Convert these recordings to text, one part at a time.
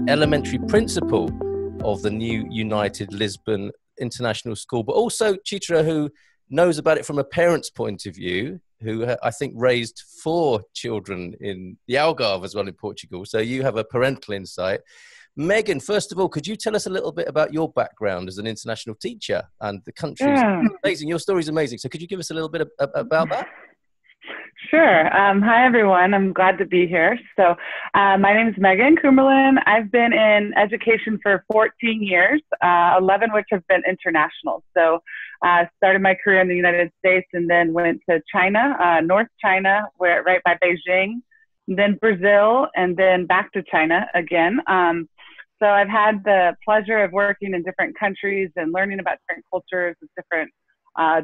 elementary principal of the new United Lisbon International School, but also Chitra, who knows about it from a parent's point of view, who I think raised 4 children in the Algarve as well in Portugal. So you have a parental insight. Megan, first of all, could you tell us a little bit about your background as an international teacher and the countries? Yeah. Amazing. Your story's amazing. So could you give us a little bit about that? Sure. Hi, everyone. I'm glad to be here. So my name is Megan Cumberland. I've been in education for 14 years, 11 which have been international. So started my career in the United States and then went to China, North China, right by Beijing, then Brazil, and then back to China again. So I've had the pleasure of working in different countries and learning about different cultures with different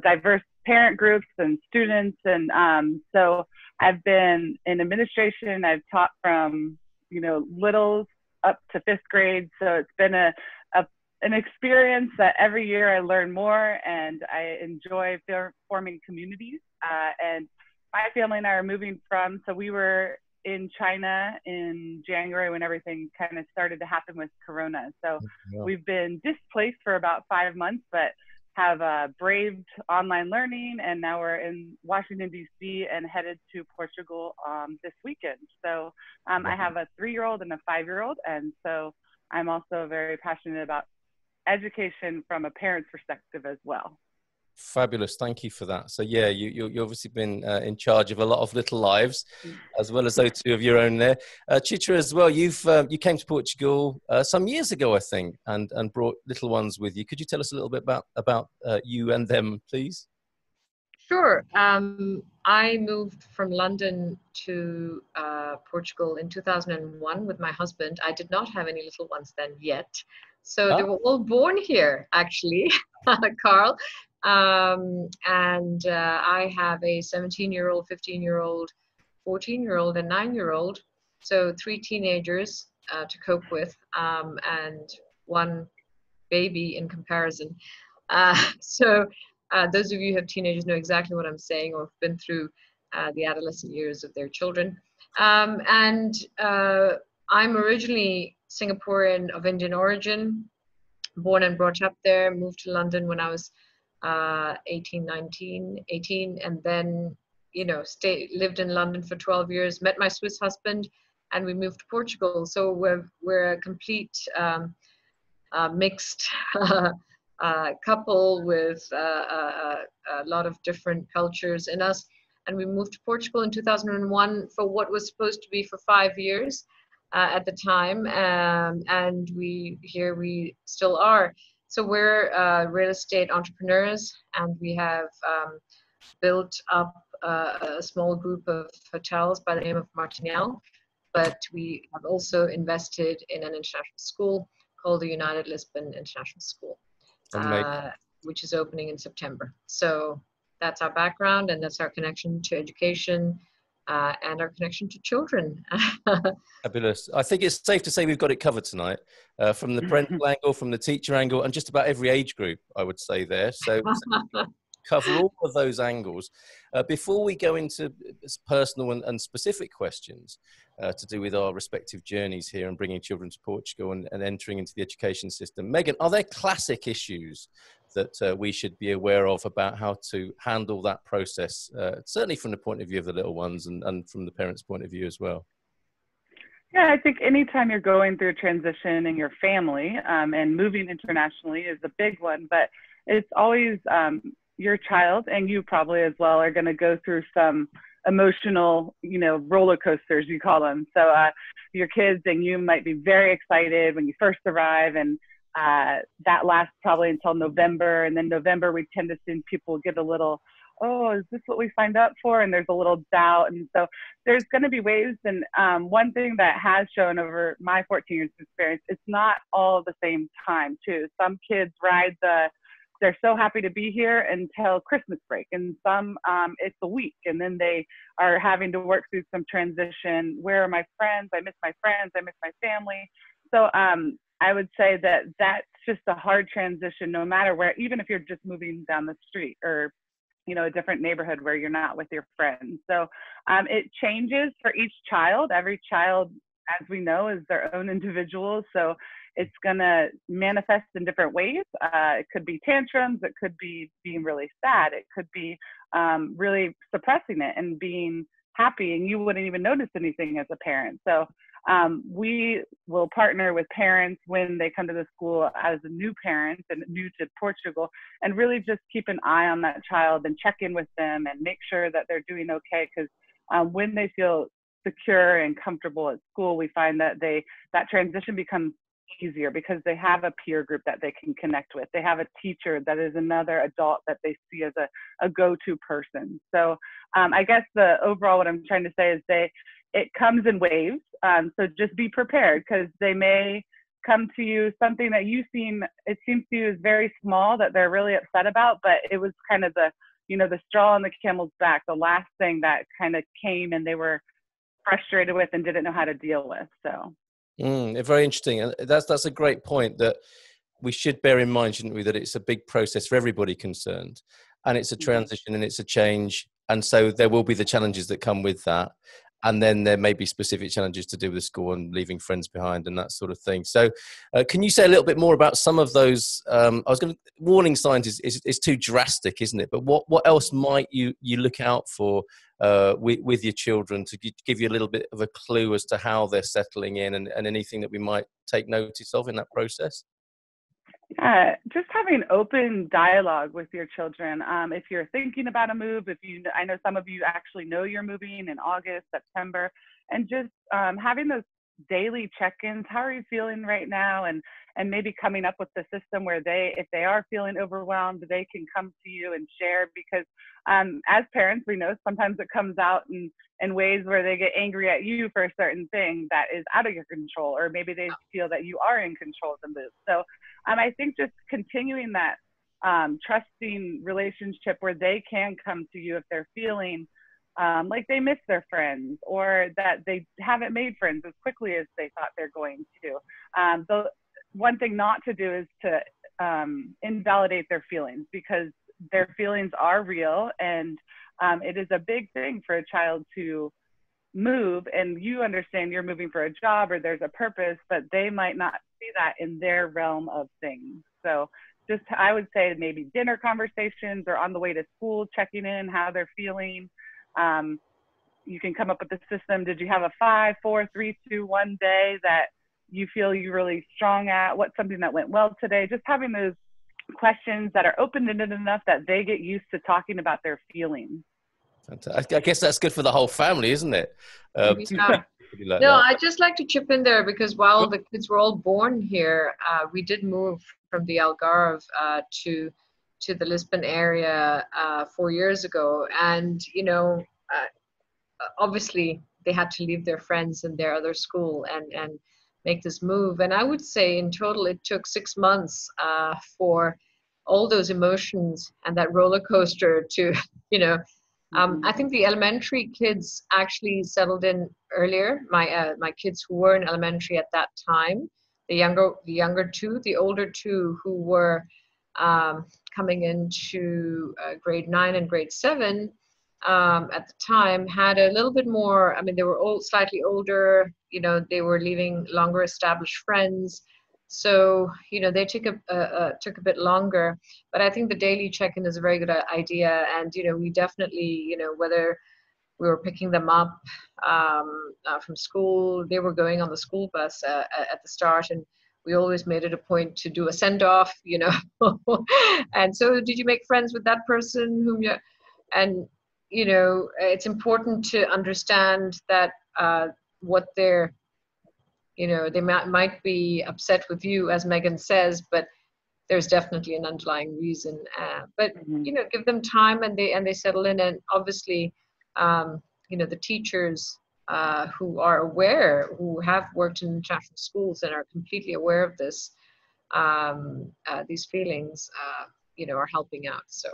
diverse parent groups and students. And so I've been in administration. I've taught from, littles up to 5th grade. So it's been an experience that every year I learn more, and I enjoy forming communities. And my family and I are moving so we were in China in January when everything kind of started to happen with Corona. So we've been displaced for about 5 months, but have braved online learning, and now we're in Washington, D.C. and headed to Portugal this weekend. So I have a 3-year-old and a 5-year-old, and so I'm also very passionate about education from a parent's perspective as well. Fabulous. Thank you for that. So yeah, you've obviously been in charge of a lot of little lives, as well as those 2 of your own there. Chitra as well, you came to Portugal some years ago, I think, and brought little ones with you. Could you tell us a little bit about you and them, please? Sure. I moved from London to Portugal in 2001 with my husband. I did not have any little ones then yet. So they were all born here, actually, Carl. And I have a 17-year-old, 15-year-old, 14-year-old, and 9-year-old. So 3 teenagers to cope with, and 1 baby in comparison. So those of you who have teenagers know exactly what I'm saying, or have been through the adolescent years of their children. And I'm originally Singaporean of Indian origin, born and brought up there, moved to London when I was 18, and then, lived in London for 12 years, met my Swiss husband, and we moved to Portugal. So we're a complete mixed couple with a lot of different cultures in us. And we moved to Portugal in 2001 for what was supposed to be for 5 years at the time. And we still are. So we're real estate entrepreneurs, and we have built up a small group of hotels by the name of Martinel. But we have also invested in an international school called the United Lisbon International School, which is opening in September. So that's our background, and that's our connection to education and our connection to children. Fabulous. I think it's safe to say we've got it covered tonight, from the parental angle, from the teacher angle, and just about every age group, I would say there. So cover all of those angles. Before we go into personal and specific questions to do with our respective journeys here and bringing children to Portugal and entering into the education system, Megan, are there classic issues that we should be aware of about how to handle that process, certainly from the point of view of the little ones and from the parents' point of view as well? Yeah, I think anytime you're going through a transition in your family, and moving internationally is a big one, but it's always your child, and you probably as well, are going to go through some emotional, roller coasters, you call them. So your kids and you might be very excited when you first arrive, and that lasts probably until November. And then November, we tend to see people get a little, oh, is this what we signed up for? And there's a little doubt. And so there's going to be waves. And one thing that has shown over my 14 years of experience, it's not all the same time too. Some kids ride they're so happy to be here until Christmas break. And some, it's a week. And then they are having to work through some transition. Where are my friends? I miss my friends. I miss my family. So I would say that that's just a hard transition, no matter where, even if you're just moving down the street or, a different neighborhood where you're not with your friends. So it changes for each child. Every child as we know, is their own individual. So it's going to manifest in different ways. It could be tantrums. It could be being really sad. It could be really suppressing it and being happy, and you wouldn't even notice anything as a parent. So we will partner with parents when they come to the school as a new parent and new to Portugal, and really just keep an eye on that child and check in with them and make sure that they're doing okay. Because when they feel secure and comfortable at school, we find that that transition becomes easier because they have a peer group that they can connect with. They have a teacher that is another adult that they see as a go-to person. So I guess the overall what I'm trying to say is it comes in waves. So just be prepared, because they may come to you something that it seems to you is very small that they're really upset about, but it was kind of the straw on the camel's back, the last thing that kind of came and they were frustrated with and didn't know how to deal with. So very interesting. And that's a great point, that we should bear in mind, shouldn't we, that it's a big process for everybody concerned, and it's a transition and it's a change. And so there will be the challenges that come with that. And then there may be specific challenges to do with the school and leaving friends behind and that sort of thing. So can you say a little bit more about some of those? Warning signs is too drastic, isn't it? But what else might you look out for with your children to give you a little bit of a clue as to how they're settling in, and anything that we might take notice of in that process? Yeah, just having open dialogue with your children. If you're thinking about a move, I know some of you actually know you're moving in August, September, and just having those daily check-ins. How are you feeling right now? And maybe coming up with the system where if they are feeling overwhelmed, they can come to you and share. Because as parents, we know sometimes it comes out in ways where they get angry at you for a certain thing that is out of your control, or maybe they feel that you are in control of the move. So I think just continuing that trusting relationship where they can come to you if they're feeling like they miss their friends, or that they haven't made friends as quickly as they thought they're going to. The one thing not to do is to invalidate their feelings, because their feelings are real, and it is a big thing for a child to move, and you understand you're moving for a job or there's a purpose, but they might not see that in their realm of things. So just, I would say maybe dinner conversations, or on the way to school, checking in how they're feeling. You can come up with the system. Did you have a 5, 4, 3, 2, 1 day that you feel you're really strong at? What's something that went well today? Just having those questions that are open-ended enough that they get used to talking about their feelings. I guess that's good for the whole family, isn't it? No, I'd just like to chip in there, because while the kids were all born here, we did move from the Algarve to the Lisbon area 4 years ago. And, obviously they had to leave their friends and their other school and make this move. And I would say in total, it took 6 months for all those emotions and that roller coaster to, I think the elementary kids actually settled in earlier. My kids who were in elementary at that time, the younger two, the older two who were coming into grade 9 and grade 7 at the time, had a little bit more. I mean, they were slightly older. They were leaving longer established friends. So, they took a bit longer, but I think the daily check-in is a very good idea. And, we definitely, whether we were picking them up from school, they were going on the school bus at the start, and we always made it a point to do a send-off, and so did you make friends with that person and, it's important to understand that what they're, they might be upset with you, as Megan says, but there's definitely an underlying reason. But give them time, and they settle in. And obviously, the teachers who are aware, who have worked in international schools and are completely aware of this, these feelings, are helping out. So,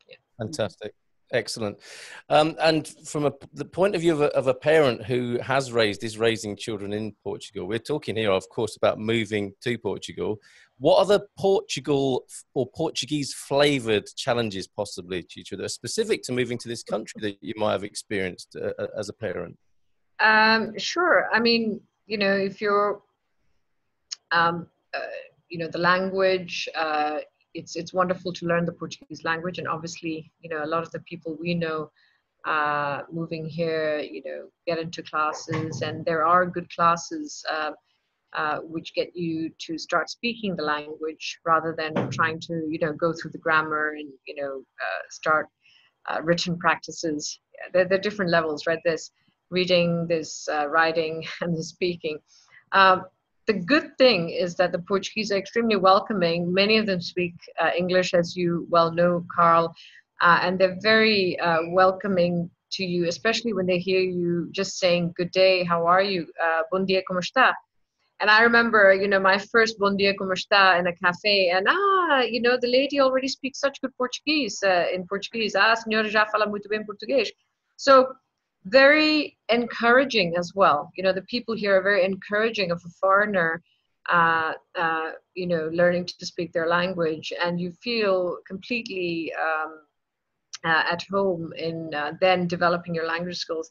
yeah. Fantastic. Excellent. And from the point of view of a parent who is raising children in Portugal, we're talking here, of course, about moving to Portugal. What are the Portugal or Portuguese flavoured challenges possibly, Chitra, that are specific to moving to this country that you might have experienced as a parent? Sure. I mean, if you're, the language, it's wonderful to learn the Portuguese language. And obviously, a lot of the people we know moving here, get into classes, and there are good classes which get you to start speaking the language rather than trying to, go through the grammar and, start written practices. They're different levels, right? There's reading, there's writing, and there's speaking. The good thing is that the Portuguese are extremely welcoming. Many of them speak English, as you well know, Carl, and they're very welcoming to you, especially when they hear you just saying, "Good day, how are you? Bom dia, como está?" And I remember, my first "Bom dia, como está" in a cafe, and the lady already speaks such good Portuguese in Portuguese. A senhora já fala muito bem português. So very encouraging as well. The people here are very encouraging of a foreigner, learning to speak their language, and you feel completely at home in then developing your language skills.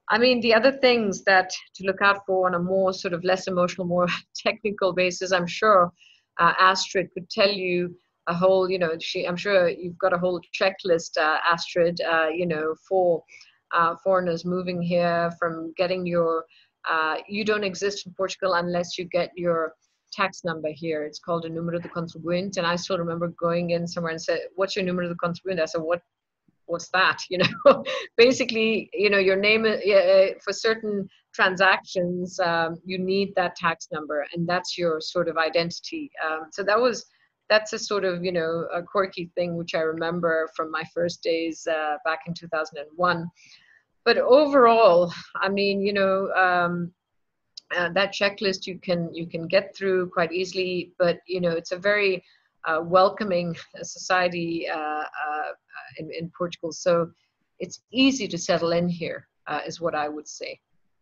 I mean, the other things that to look out for on a more sort of less emotional, more technical basis, I'm sure Astrid could tell you a whole, I'm sure you've got a whole checklist, Astrid, for foreigners moving here, from getting your, you don't exist in Portugal unless you get your tax number here. It's called a número de contribuinte. And I still remember going in somewhere and said, "What's your número de contribuinte?" I said, what's that? Basically, your name for certain transactions, you need that tax number, and that's your sort of identity. So that's a sort of, a quirky thing, which I remember from my first days back in 2001. But overall, I mean, that checklist you can get through quite easily, but, it's a very welcoming society in Portugal. So it's easy to settle in here, is what I would say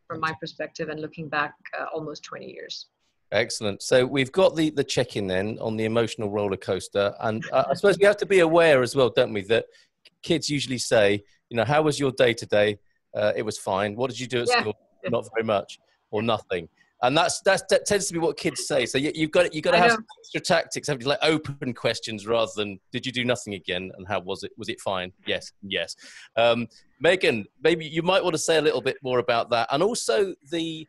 from my perspective, and looking back almost 20 years. Excellent. So we've got the check-in then on the emotional roller coaster. And I suppose we have to be aware as well, don't we, that kids usually say, how was your day today? It was fine. What did you do at school? Not very much, or nothing. And that tends to be what kids say. So you've got to have some extra tactics, haven't you? Like open questions rather than, did you do nothing again? And how was it? Was it fine? Yes. Megan, maybe you might want to say a little bit more about that. And also the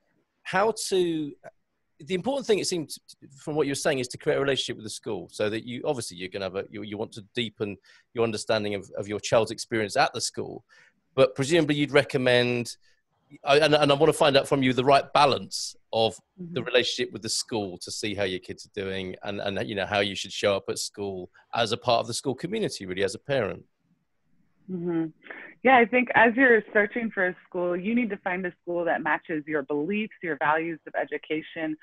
important thing, it seems from what you're saying, is to create a relationship with the school, so that you're going to have you want to deepen your understanding of your child's experience at the school. But presumably you'd recommend, and I want to find out from you the right balance of the relationship with the school to see how your kids are doing, and how you should show up at school as a part of the school community, really, as a parent. Yeah, I think as you're searching for a school, you need to find a school that matches your beliefs, your values of education,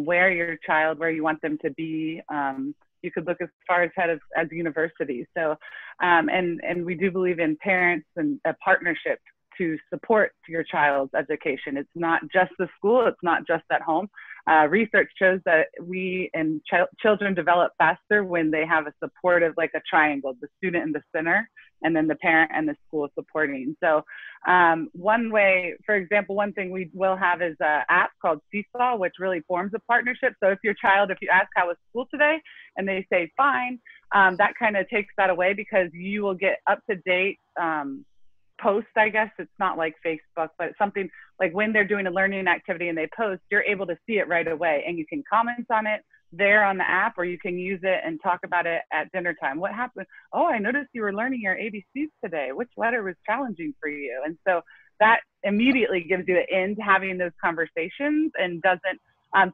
where you want them to be. You could look as far ahead as universities. So, and we do believe in parents and a partnership to support your child's education. It's not just the school, it's not just at home. Research shows that children develop faster when they have a supportive, like a triangle, the student in the center, and then the parent and the school supporting. So one thing we will have is an app called Seesaw, which really forms a partnership. So if you ask how was school today, and they say fine, that kind of takes that away, because you will get up to date posts, I guess. It's not like Facebook, but something like when they're doing a learning activity and they post, you're able to see it right away, and you can comment on it there on the app, or you can use it and talk about it at dinner time. What happened? Oh, I noticed you were learning your ABCs today. Which letter was challenging for you? And so that immediately gives you an in to having those conversations, and doesn't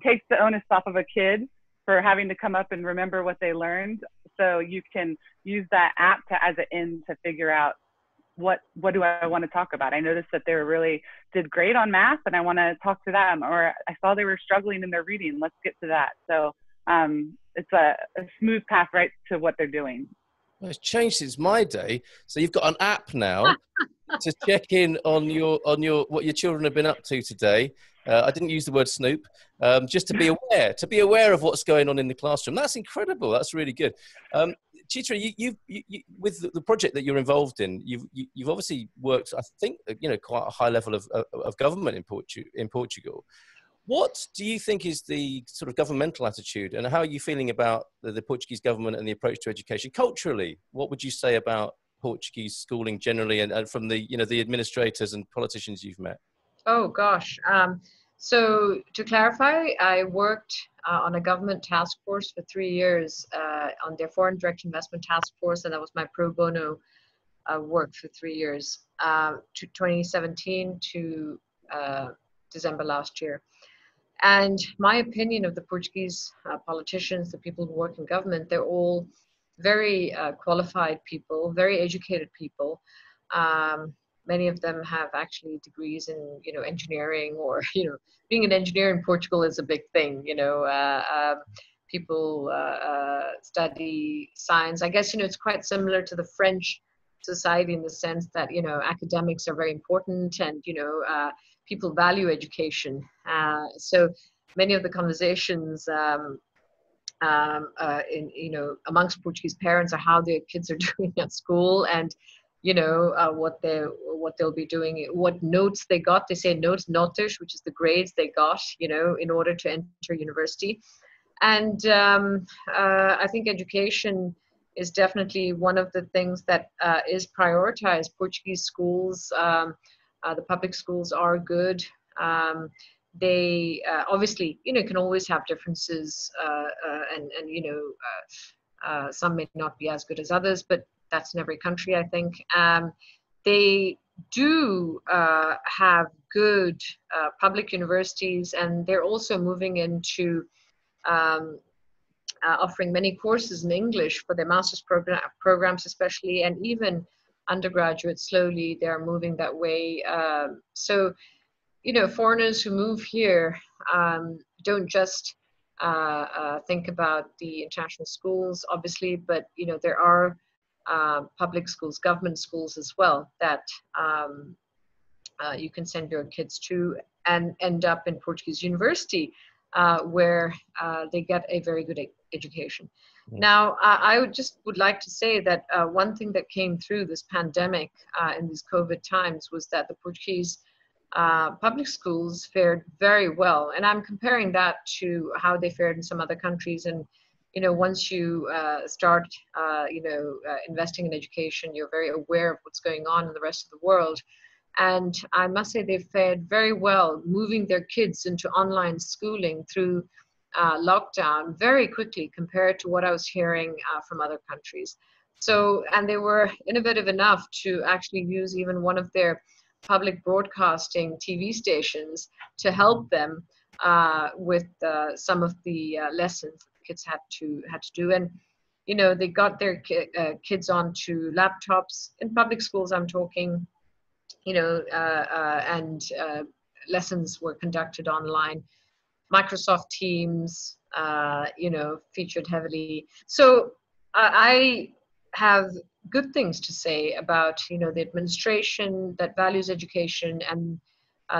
takes the onus off of a kid for having to come up and remember what they learned. So you can use that app as an in to figure out, what do I want to talk about? I noticed that they really did great on math, and I want to talk to them. Or I saw they were struggling in their reading. Let's get to that. So it's a smooth path right to what they're doing. Well, it's changed since my day. So you've got an app now to check in on what your children have been up to today. I didn't use the word snoop, just to be aware of what's going on in the classroom. That's incredible. That's really good. Chitra, you with the project that you're involved in, you've obviously worked, I think, quite a high level of government in Portugal. What do you think is the sort of governmental attitude, and how are you feeling about the Portuguese government and the approach to education culturally? What would you say about Portuguese schooling generally, and from the, you know, the administrators and politicians you've met? Oh gosh. So to clarify, I worked on a government task force for 3 years on their foreign direct investment task force, and that was my pro bono work for 3 years, to 2017 to December last year. And my opinion of the Portuguese politicians, the people who work in government, they're all very qualified people, very educated people. Many of them have actually degrees in, you know, engineering, or, you know, being an engineer in Portugal is a big thing. You know, people study science. I guess, you know, it's quite similar to the French society in the sense that, you know, academics are very important, and, you know, people value education. So many of the conversations in, you know, amongst Portuguese parents are how their kids are doing at school, and, you know, what they'll be doing, what notes they got. They say notes, notas, which is the grades they got, you know, in order to enter university. And I think education is definitely one of the things that is prioritized. Portuguese schools, the public schools are good. They obviously, you know, can always have differences, and you know, some may not be as good as others, but that's in every country, I think. They do have good public universities, and they're also moving into offering many courses in English for their master's programs especially, and even undergraduates. Slowly they're moving that way. So, you know, foreigners who move here don't just think about the international schools, obviously, but, you know, there are public schools, government schools as well, that you can send your kids to and end up in Portuguese university, where they get a very good education. Mm. Now, I would like to say that one thing that came through this pandemic in these COVID times was that the Portuguese public schools fared very well. And I'm comparing that to how they fared in some other countries. And, you know, once you start, you know, investing in education, you're very aware of what's going on in the rest of the world. And I must say they've fared very well, moving their kids into online schooling through lockdown very quickly compared to what I was hearing from other countries. So, and they were innovative enough to actually use even one of their public broadcasting TV stations to help them with some of the lessons the kids had to do. And, you know, they got their kids onto laptops in public schools, I'm talking, you know, and lessons were conducted online. Microsoft Teams, you know, featured heavily. So I have good things to say about, you know, the administration that values education, and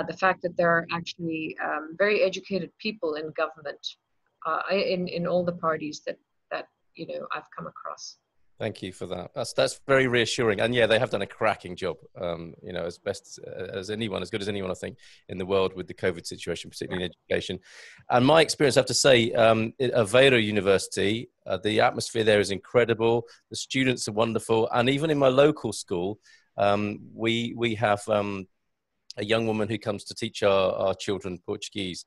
the fact that there are actually very educated people in government, in all the parties that you know, I've come across. Thank you for that. That's very reassuring. And yeah, they have done a cracking job, you know, as best as anyone, as good as anyone, I think, in the world with the COVID situation, particularly in education. And my experience, I have to say, at Aveiro University, the atmosphere there is incredible. The students are wonderful. And even in my local school, we have a young woman who comes to teach our children Portuguese.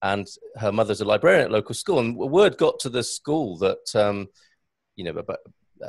And her mother's a librarian at local school. And word got to the school that, you know, about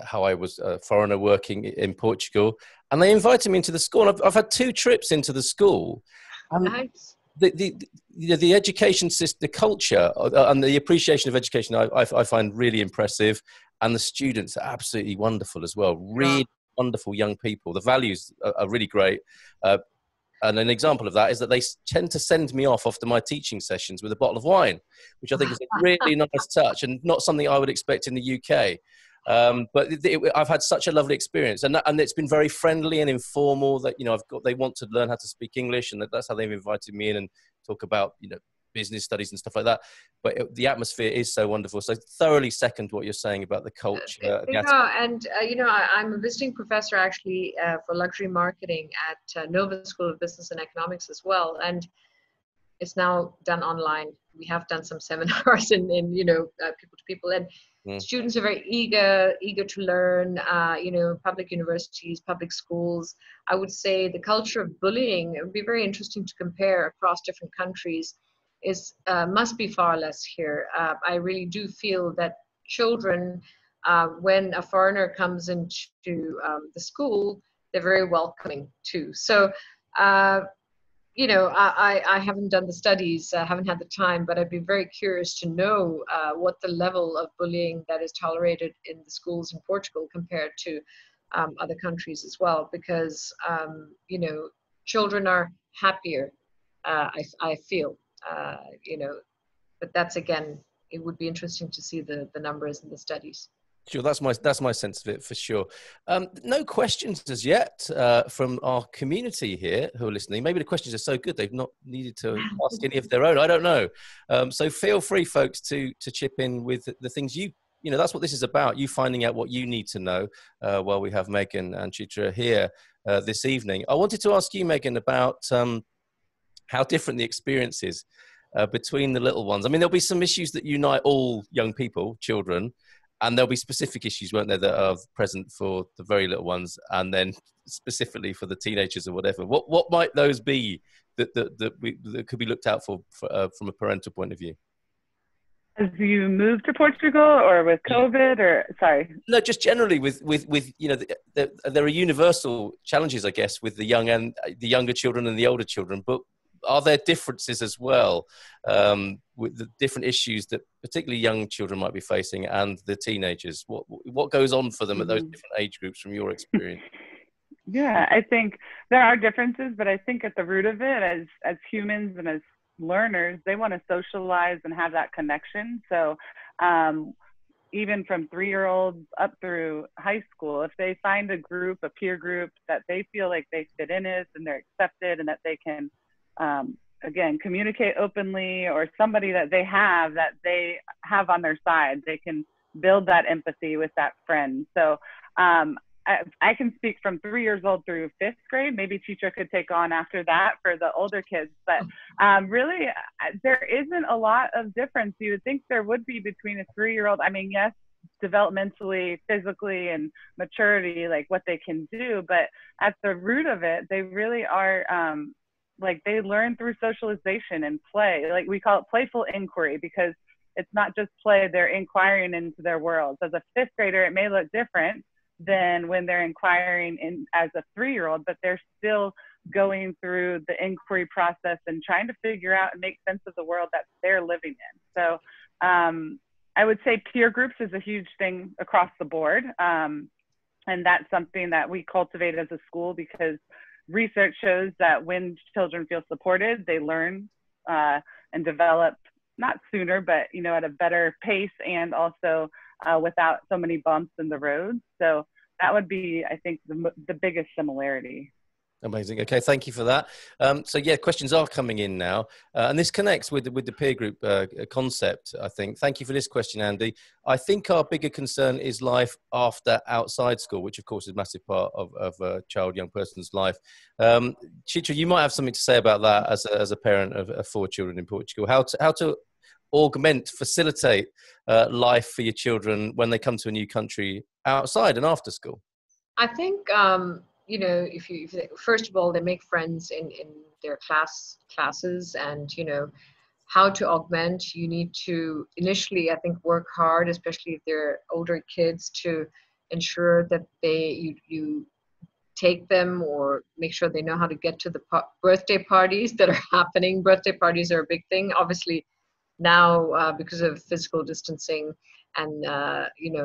how I was a foreigner working in Portugal, and they invited me into the school. I've had 2 trips into the school, and Nice. The education system, the culture, and the appreciation of education, I find really impressive, and the students are absolutely wonderful as well. Really wonderful young people. The values are really great. And an example of that is that they tend to send me off after my teaching sessions with a bottle of wine, which I think is a really nice touch, and not something I would expect in the UK. But I've had such a lovely experience, and it's been very friendly and informal. That, you know, they want to learn how to speak English, and that's how they've invited me in and talk about, you know, business studies and stuff like that. But the atmosphere is so wonderful. So thoroughly second what you're saying about the culture. And you know, I'm a visiting professor actually for luxury marketing at Nova School of Business and Economics as well. And it's now done online. We have done some seminars in people to people, and students are very eager to learn. Public universities, public schools. I would say the culture of bullying, it would be very interesting to compare across different countries, must be far less here. I really do feel that children, when a foreigner comes into the school, they're very welcoming too. So, I haven't done the studies, I haven't had the time, but I'd be very curious to know what the level of bullying that is tolerated in the schools in Portugal compared to other countries as well, because, children are happier, I feel, but that's, again, it would be interesting to see the numbers and the studies. Sure, that's my sense of it for sure. No questions as yet from our community here who are listening. Maybe the questions are so good they've not needed to ask any of their own. I don't know. So feel free, folks, to chip in with the things that's what this is about. You finding out what you need to know while we have Megan and Chitra here this evening. I wanted to ask you, Megan, about how different the experience is between the little ones. I mean, there'll be some issues that unite all young people, children. And there'll be specific issues, won't there, that are present for the very little ones, and then specifically for the teenagers or whatever. What might those be that could be looked out for from a parental point of view? As you moved to Portugal, or with COVID, or sorry? No, just generally with there are universal challenges, I guess, with the young and the younger children and the older children, but are there differences as well with the different issues that particularly young children might be facing and the teenagers? What goes on for them at those different age groups from your experience? Yeah, I think there are differences, but I think at the root of it, as humans and as learners, they want to socialize and have that connection. So even from 3-year-olds up through high school, if they find a peer group that they feel like they fit in with and they're accepted and that they can again, communicate openly, or somebody that they have on their side, they can build that empathy with that friend. So I can speak from 3 years old through 5th grade. Maybe Chitra could take on after that for the older kids. But really, there isn't a lot of difference. You would think there would be between a 3-year-old. I mean, yes, developmentally, physically, and maturity, like what they can do. But at the root of it, they really are they learn through socialization and play. Like, we call it playful inquiry, because it's not just play, they're inquiring into their worlds. As a 5th grader, it may look different than when they're inquiring in as a 3-year-old, but they're still going through the inquiry process and trying to figure out and make sense of the world that they're living in. So I would say peer groups is a huge thing across the board. And that's something that we cultivate as a school, because research shows that when children feel supported, they learn and develop, not sooner, but at a better pace, and also without so many bumps in the road. So that would be, I think, the biggest similarity. Amazing. Okay, thank you for that. So yeah, questions are coming in now, and this connects with the peer group concept, I think. Thank you for this question, Andy. I think our bigger concern is life after outside school, which of course is a massive part of a young person's life. Chitra, you might have something to say about that as a parent of 4 children in Portugal. How to facilitate life for your children when they come to a new country outside and after school? I think if you first of all, they make friends in their classes, and how to augment. You need to initially, I think, work hard, especially if they're older kids, to ensure that you take them, or make sure they know how to get to the birthday parties that are happening. Birthday parties are a big thing, obviously. Now, because of physical distancing and,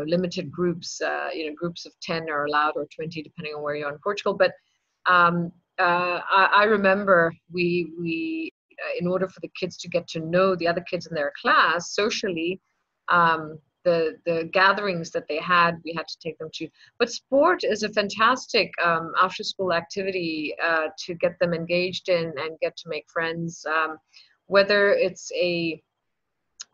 limited groups, groups of 10 are allowed, or 20, depending on where you are in Portugal. But I remember we in order for the kids to get to know the other kids in their class socially, the gatherings that they had, we had to take them to. But sport is a fantastic after-school activity to get them engaged in and get to make friends, whether it's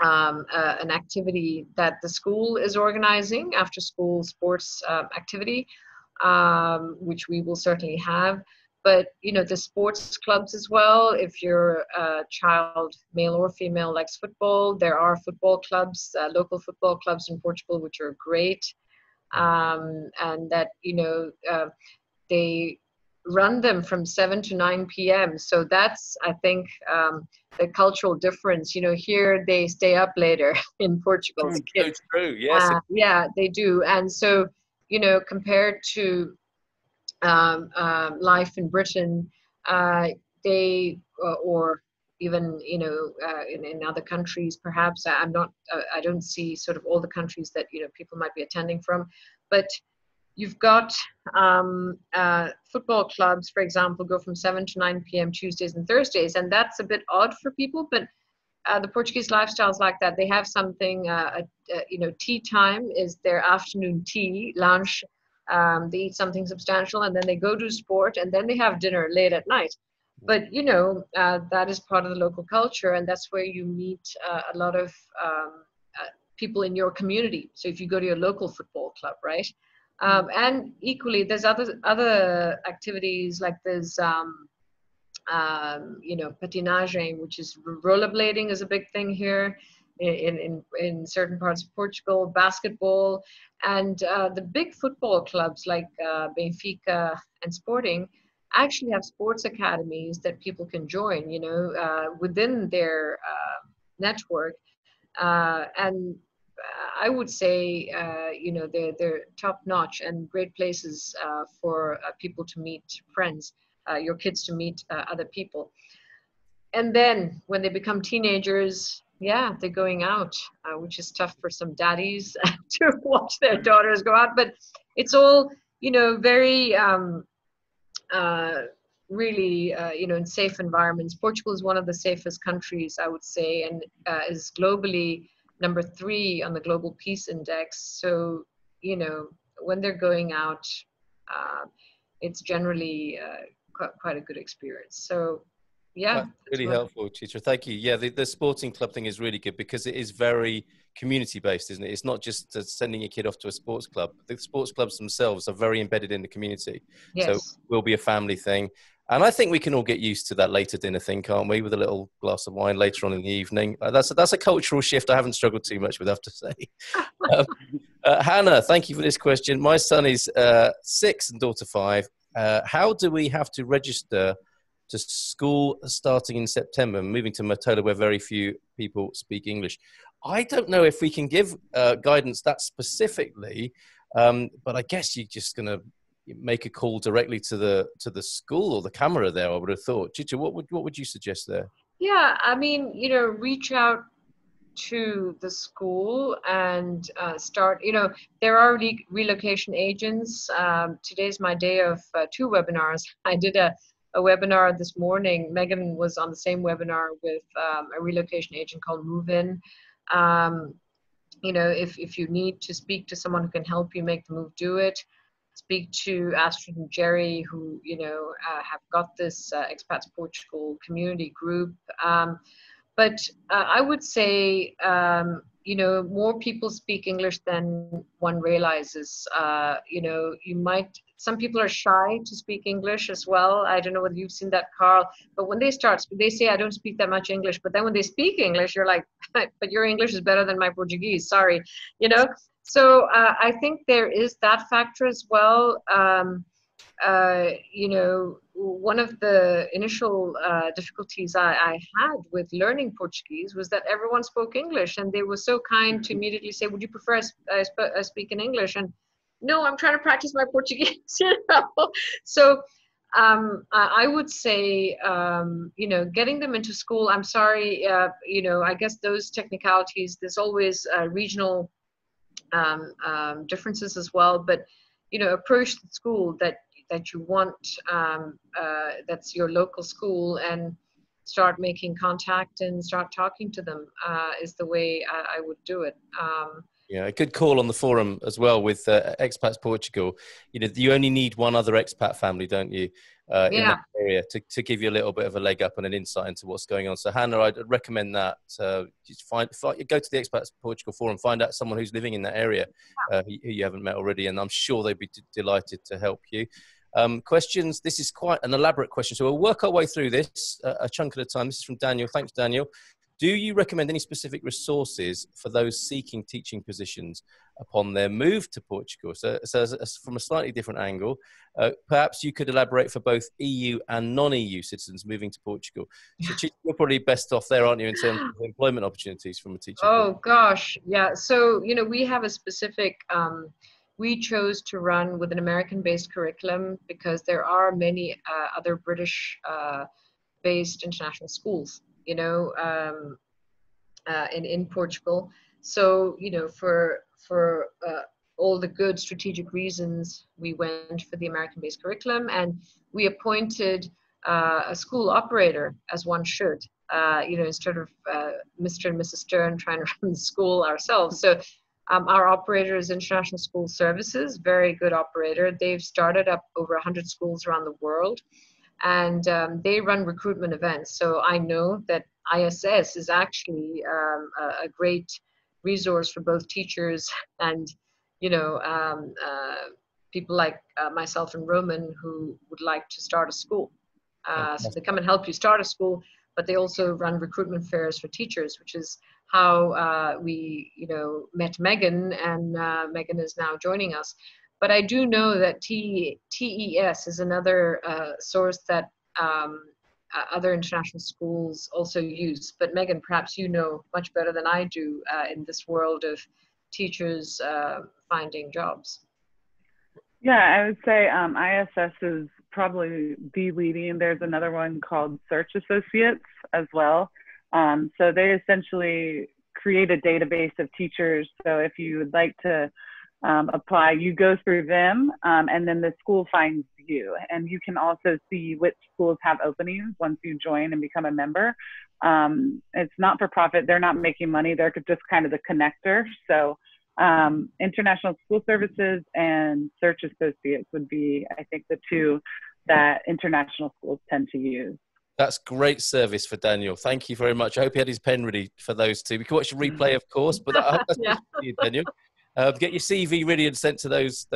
an activity that the school is organizing, after school sports activity, which we will certainly have. But the sports clubs as well. If your child, male or female, likes football, there are football clubs, local football clubs in Portugal, which are great, and that they run them from 7 to 9 p.m. So that's, I think, the cultural difference. Here they stay up later in Portugal. The kids. So true. Yes. Yeah, they do. And so, compared to life in Britain, they or even in other countries, perhaps I don't see sort of all the countries that people might be attending from, but you've got football clubs, for example, go from 7 to 9 p.m. Tuesdays and Thursdays, and that's a bit odd for people, but the Portuguese lifestyle is like that. They have something, tea time is their afternoon tea, lunch. They eat something substantial, and then they go to sport, and then they have dinner late at night. But that is part of the local culture, and that's where you meet a lot of people in your community. So if you go to your local football club, right? And equally, there's other activities, like there's patinage, which is rollerblading is a big thing here in certain parts of Portugal, basketball, and the big football clubs like Benfica and Sporting actually have sports academies that people can join, within their network. And I would say, they're top notch and great places for people to meet friends, your kids to meet other people. And then when they become teenagers, yeah, they're going out, which is tough for some daddies to watch their daughters go out. But it's all, very really, in safe environments. Portugal is one of the safest countries, I would say, and is globally number 3 on the Global Peace Index. So, when they're going out, it's generally quite a good experience. So, yeah. That's really helpful, Chitra. Thank you. Yeah, the sporting club thing is really good because it is very community-based, isn't it? It's not just sending your kid off to a sports club. The sports clubs themselves are very embedded in the community. Yes. So it will be a family thing. And I think we can all get used to that later dinner thing, can't we? With a little glass of wine later on in the evening. That's a cultural shift I haven't struggled too much with, I have to say. Hannah, thank you for this question. My son is 6 and daughter 5. How do we have to register to school starting in September, moving to Matola where very few people speak English? I don't know if we can give guidance that specifically, but I guess you're just going to make a call directly to the school or the camera there, I would have thought. Chitra, what would you suggest there? Yeah, I mean, reach out to the school and start, there are relocation agents. Today's my day of 2 webinars. I did a webinar this morning. Megan was on the same webinar with a relocation agent called Move In. If you need to speak to someone who can help you make the move, do it. Speak to Astrid and Jerry, who have got this Expats Portugal community group. But I would say, more people speak English than one realizes. Some people are shy to speak English as well. I don't know whether you've seen that, Carl, but when they say, I don't speak that much English, but then when they speak English, you're like, but your English is better than my Portuguese, sorry, So I think there is that factor as well. One of the initial difficulties I had with learning Portuguese was that everyone spoke English, and they were so kind to immediately say, would you prefer I speak in English? And no, I'm trying to practice my Portuguese, So I would say, getting them into school, I'm sorry, I guess those technicalities, there's always regional differences as well, but approach the school that you want, that's your local school, and start making contact and start talking to them is the way I would do it. Yeah, a good call on the forum as well with Expats Portugal. You only need one other expat family, don't you, in that area to give you a little bit of a leg up and an insight into what's going on. So, Hannah, I'd recommend that. Just go to the Expats Portugal forum, find out someone who's living in that area who you haven't met already, and I'm sure they'd be delighted to help you. Questions. This is quite an elaborate question, so we'll work our way through this a chunk at a time. This is from Daniel. Thanks, Daniel. Do you recommend any specific resources for those seeking teaching positions upon their move to Portugal? So from a slightly different angle, perhaps you could elaborate for both EU and non-EU citizens moving to Portugal. So you're probably best off there, aren't you, in terms of employment opportunities from a teaching Oh, gosh. Yeah. So, you know, we have a specific, we chose to run with an American-based curriculum because there are many other British-based international schools, you know, in Portugal. So, you know, for all the good strategic reasons, we went for the American-based curriculum, and we appointed a school operator, as one should, you know, instead of Mr. and Mrs. Stern trying to run the school ourselves. So our operator is International School Services, very good operator. They've started up over 100 schools around the world, and they run recruitment events. So I know that ISS is actually a great resource for both teachers and, you know, people like myself and Roman who would like to start a school. So they come and help you start a school, but they also run recruitment fairs for teachers, which is how we, you know, met Megan, and Megan is now joining us. But I do know that TES is another source that other international schools also use. But Megan, perhaps you know much better than I do in this world of teachers finding jobs. Yeah, I would say ISS is probably the leading. There's another one called Search Associates as well. So they essentially create a database of teachers. So if you would like to apply, you go through them, and then the school finds you. And you can also see which schools have openings once you join and become a member. It's not for profit. They're not making money. They're just kind of the connector. So International School Services and Search Associates would be, I think, the two that international schools tend to use. That's great service for Daniel. Thank you very much. I hope he had his pen ready for those two. We can watch a replay, of course, but I hope that's Yeah. for you, Daniel. Get your CV ready and sent to those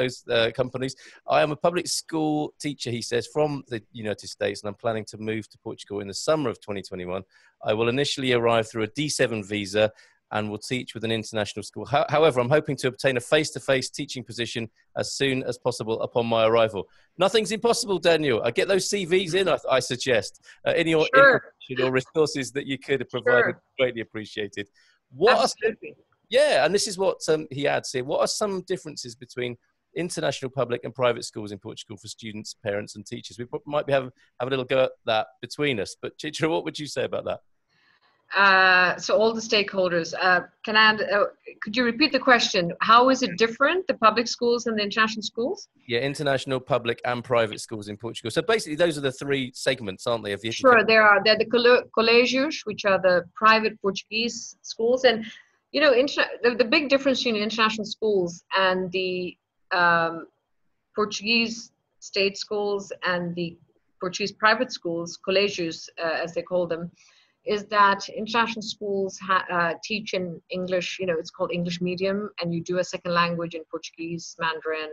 companies. I am a public school teacher, he says, from the United States, and I'm planning to move to Portugal in the summer of 2021. I will initially arrive through a D7 visa and will teach with an international school. However, I'm hoping to obtain a face-to-face teaching position as soon as possible upon my arrival. Nothing's impossible, Daniel. I get those CVs in, I suggest. Any information or resources that you could have provided, greatly appreciated. Absolutely. Yeah, and this is what he adds here. What are some differences between international public and private schools in Portugal for students, parents, and teachers? We might have a little go at that between us. But Chitra, what would you say about that? So all the stakeholders, could you repeat the question? How is it different, the public schools and the international schools? Yeah, international, public and private schools in Portugal. So basically those are the three segments, aren't they? Of the Sure, they're the colégios, which are the private Portuguese schools. And, you know, the big difference between international schools and the Portuguese state schools and the Portuguese private schools, colégios, as they call them, is that international schools teach in English, you know, it's called English medium, and you do a second language in Portuguese, Mandarin,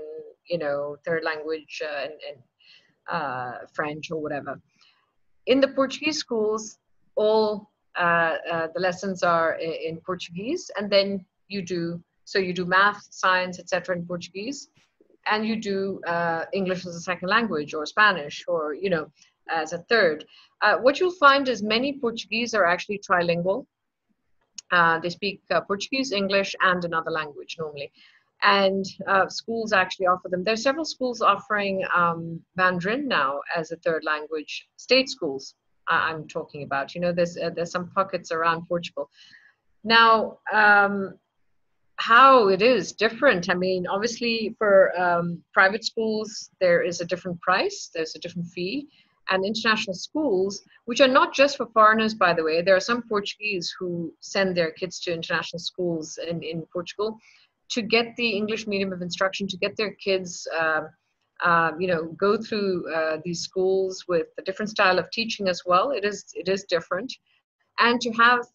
you know, third language and French or whatever. In the Portuguese schools, all the lessons are in Portuguese, and then you do math, science, etc. in Portuguese, and you do English as a second language, or Spanish, or, you know, as a third. What you'll find is many Portuguese are actually trilingual. They speak Portuguese, English, and another language normally. And schools actually offer them. There are several schools offering Mandarin now as a third language. State schools, I'm talking about. You know, there's some pockets around Portugal. Now, how it is different. I mean, obviously for private schools, there is a different price. There's a different fee. And international schools, which are not just for foreigners, by the way. There are some Portuguese who send their kids to international schools in Portugal to get the English medium of instruction, to get their kids, you know, go through these schools with a different style of teaching as well. It is different. And to have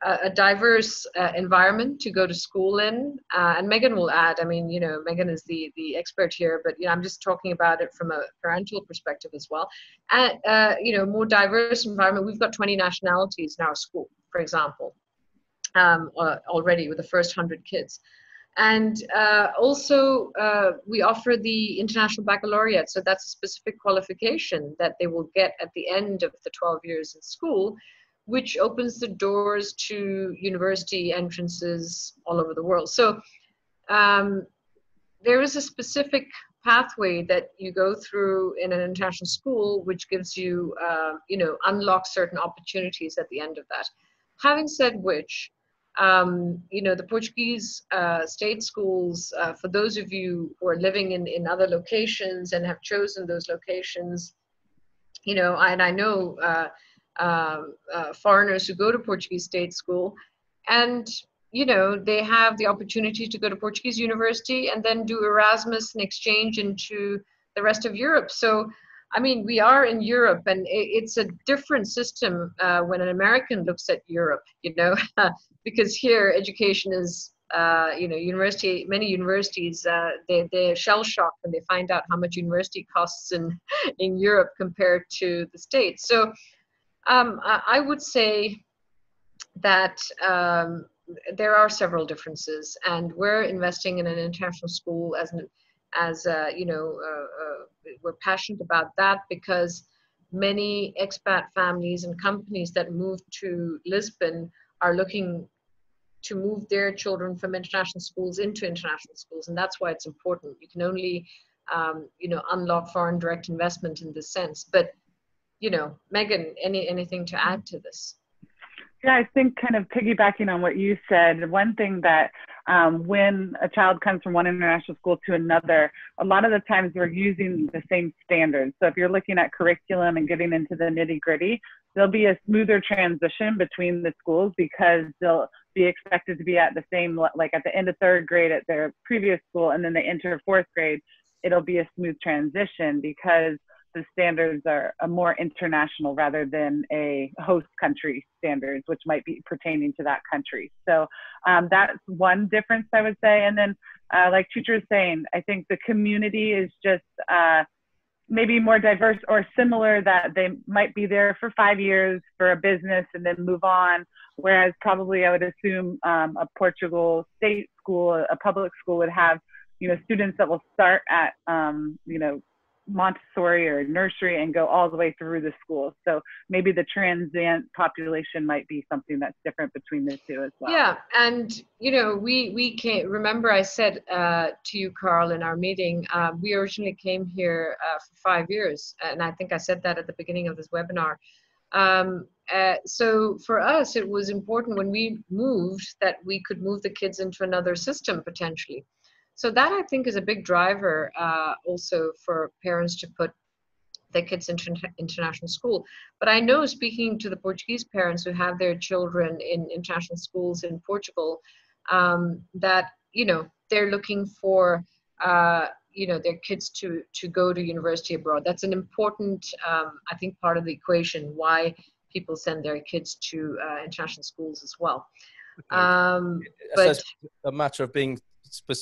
a diverse environment to go to school in. And Megan will add, I mean, you know, Megan is the expert here, but, you know, I'm just talking about it from a parental perspective as well. And, you know, more diverse environment. We've got 20 nationalities in our school, for example, already with the first 100 kids. And also, we offer the International Baccalaureate. So that's a specific qualification that they will get at the end of the 12 years in school, which opens the doors to university entrances all over the world. So there is a specific pathway that you go through in an international school, which gives you, you know, unlocks certain opportunities at the end of that. Having said which, you know, the Portuguese state schools, for those of you who are living in other locations and have chosen those locations, you know, and I know foreigners who go to Portuguese state school, and you know, they have the opportunity to go to Portuguese university and then do Erasmus and exchange into the rest of Europe. So I mean, we are in Europe, and it's a different system when an American looks at Europe, you know, because here education is, you know, many universities, they're shell shocked when they find out how much university costs in Europe compared to the States. So I would say that there are several differences, and we're investing in an international school as you know, we're passionate about that because many expat families and companies that move to Lisbon are looking to move their children from international schools into international schools, and that's why it's important. You can only, you know, unlock foreign direct investment in this sense. But, you know, Megan, anything to add to this? Yeah, I think kind of piggybacking on what you said, one thing that when a child comes from one international school to another, a lot of the times we're using the same standards. So if you're looking at curriculum and getting into the nitty gritty, there'll be a smoother transition between the schools because they'll be expected to be at the same, like at the end of third grade at their previous school, and then they enter fourth grade, it'll be a smooth transition because the standards are more international rather than a host country standards, which might be pertaining to that country. So that's one difference I would say. And then like Chitra is saying, I think the community is just maybe more diverse or similar, that they might be there for 5 years for a business and then move on. Whereas probably I would assume a Portugal state school, a public school would have, you know, students that will start at, you know, Montessori or nursery and go all the way through the school. So maybe the transient population might be something that's different between the two as well. Yeah, and you know, we came, remember I said to you, Carl, in our meeting, we originally came here for 5 years, and I think I said that at the beginning of this webinar. So for us, it was important when we moved that we could move the kids into another system potentially. So that I think is a big driver also for parents to put their kids into international school. But I know, speaking to the Portuguese parents who have their children in international schools in Portugal, that, you know, they're looking for, you know, their kids to go to university abroad. That's an important, I think, part of the equation why people send their kids to international schools as well. So But it's a matter of being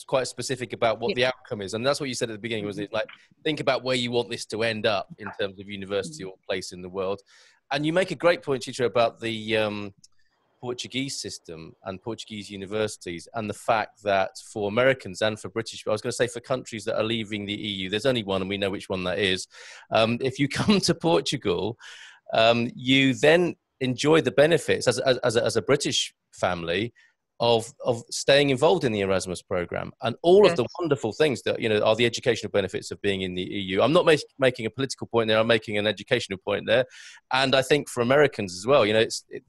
quite specific about what the outcome is, and that's what you said at the beginning, was it like, think about where you want this to end up in terms of university or place in the world. And you make a great point, Chitra, about the Portuguese system and Portuguese universities, and the fact that for Americans and for British, I was going to say for countries that are leaving the EU, there's only one and we know which one that is. If you come to Portugal, you then enjoy the benefits as a British family of staying involved in the Erasmus program and all of the wonderful things that, you know, are the educational benefits of being in the EU. I'm not making a political point there. I'm making an educational point there. And I think for Americans as well, you know,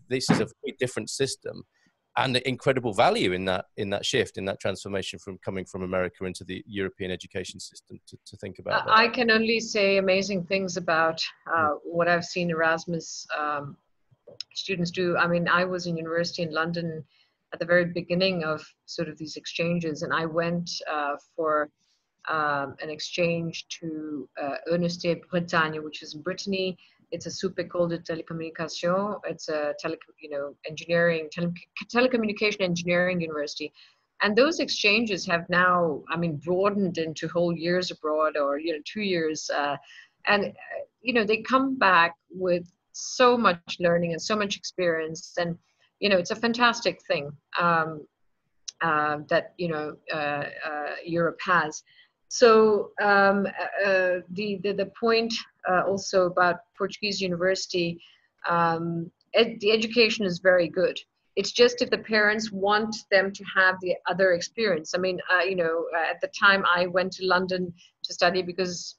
this is a very different system and incredible value in that shift, in that transformation from coming from America into the European education system to think about that. I can only say amazing things about what I've seen Erasmus students do. I mean, I was in university in London at the very beginning of sort of these exchanges, and I went for an exchange to Université Bretagne, which is in Brittany. It's a Supécole de Télécommunication. It's a engineering, telecommunication engineering university. And those exchanges have now, I mean, broadened into whole years abroad, or 2 years. They come back with so much learning and so much experience, and it's a fantastic thing that Europe has. So the point also about Portuguese university, the education is very good. It's just if the parents want them to have the other experience. I mean, at the time I went to London to study because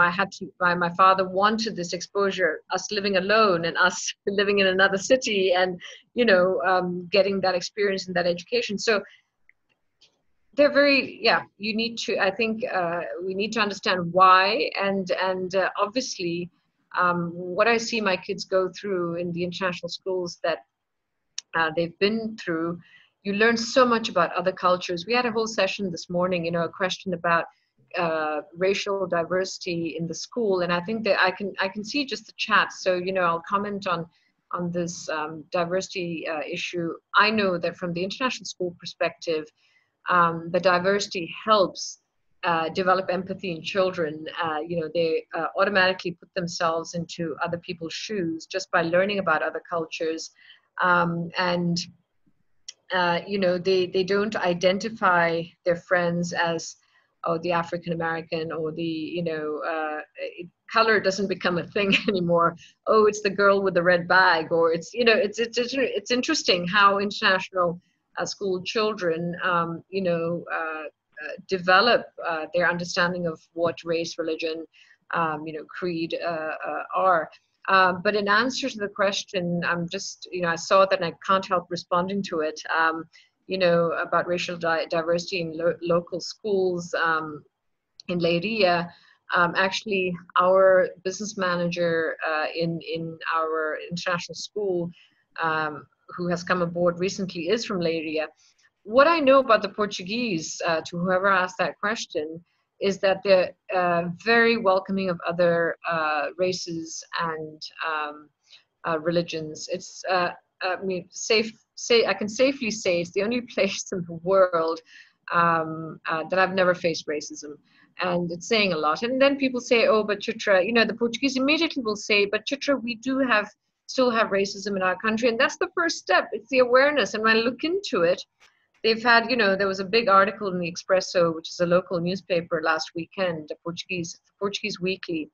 I had to. My father wanted this exposure, us living alone and us living in another city, and getting that experience and that education. So they're very, you need to, I think we need to understand why, and obviously what I see my kids go through in the international schools that they've been through, you learn so much about other cultures. We had a whole session this morning, a question about racial diversity in the school, and I think that I can see just the chat, so I'll comment on this diversity issue. I know that from the international school perspective, the diversity helps develop empathy in children. They automatically put themselves into other people's shoes just by learning about other cultures, they don't identify their friends as the African American, or the color doesn't become a thing anymore. Oh, it's the girl with the red bag, or it's it's interesting how international school children develop their understanding of what race, religion, creed are. But in answer to the question, I'm just, I saw that and I can't help responding to it, about racial diversity in local schools in Leiria. Actually, our business manager in our international school, who has come aboard recently, is from Leiria. What I know about the Portuguese, to whoever asked that question, is that they're very welcoming of other races and religions. It's, I can safely say it's the only place in the world that I've never faced racism. And it's saying a lot. And then people say, oh, but Chitra, the Portuguese immediately will say, but Chitra, we do still have racism in our country. And that's the first step. It's the awareness. And when I look into it, they've had, there was a big article in the Expresso, which is a local newspaper, last weekend, the Portuguese Weekly,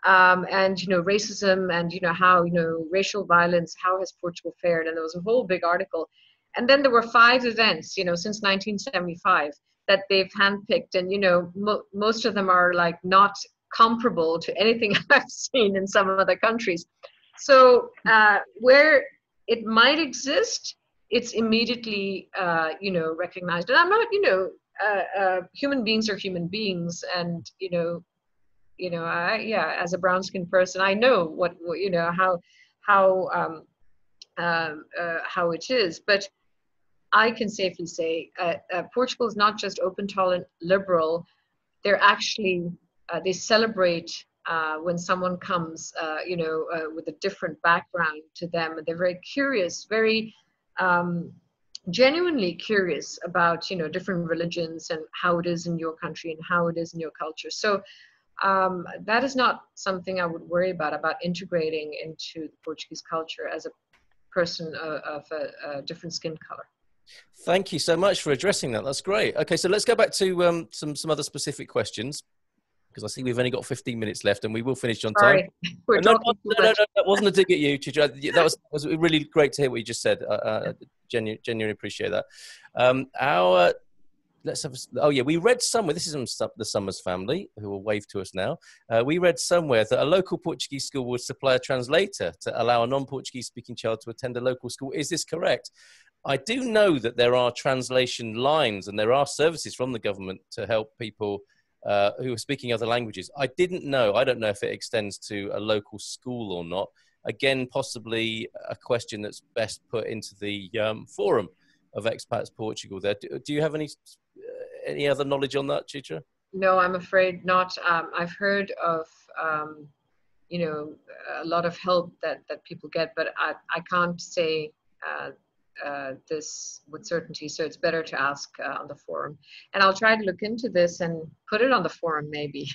and racism, and how racial violence, how has Portugal fared, and there was a whole big article. And then there were 5 events, since 1975 that they've handpicked, and most of them are like not comparable to anything I've seen in some other countries. So where it might exist, it's immediately, recognized. And I'm not, human beings are human beings, and as a brown-skinned person, I know what how it is. But I can safely say Portugal is not just open, tolerant, liberal. They're actually they celebrate when someone comes, with a different background to them, and they're very curious, very genuinely curious about different religions and how it is in your country and how it is in your culture. So that is not something I would worry about integrating into the Portuguese culture as a person of a different skin color. Thank you so much for addressing that. That's great. Okay, so let's go back to some other specific questions, because I see we've only got 15 minutes left, and we will finish on time. Sorry, we're talking too much. No, that wasn't a dig at you, Chitra. That was really great to hear what you just said. Genuinely appreciate that. We read somewhere, this is from the Summers family, who will wave to us now. We read somewhere that a local Portuguese school would supply a translator to allow a non-Portuguese speaking child to attend a local school. Is this correct? I do know that there are translation lines and there are services from the government to help people who are speaking other languages. I don't know if it extends to a local school or not. Again, possibly a question that's best put into the forum of Expats Portugal there. Do you have any other knowledge on that, Chitra? No, I'm afraid not. I've heard of a lot of help that people get, but I can't say this with certainty, so it's better to ask on the forum. And I'll try to look into this and put it on the forum, maybe,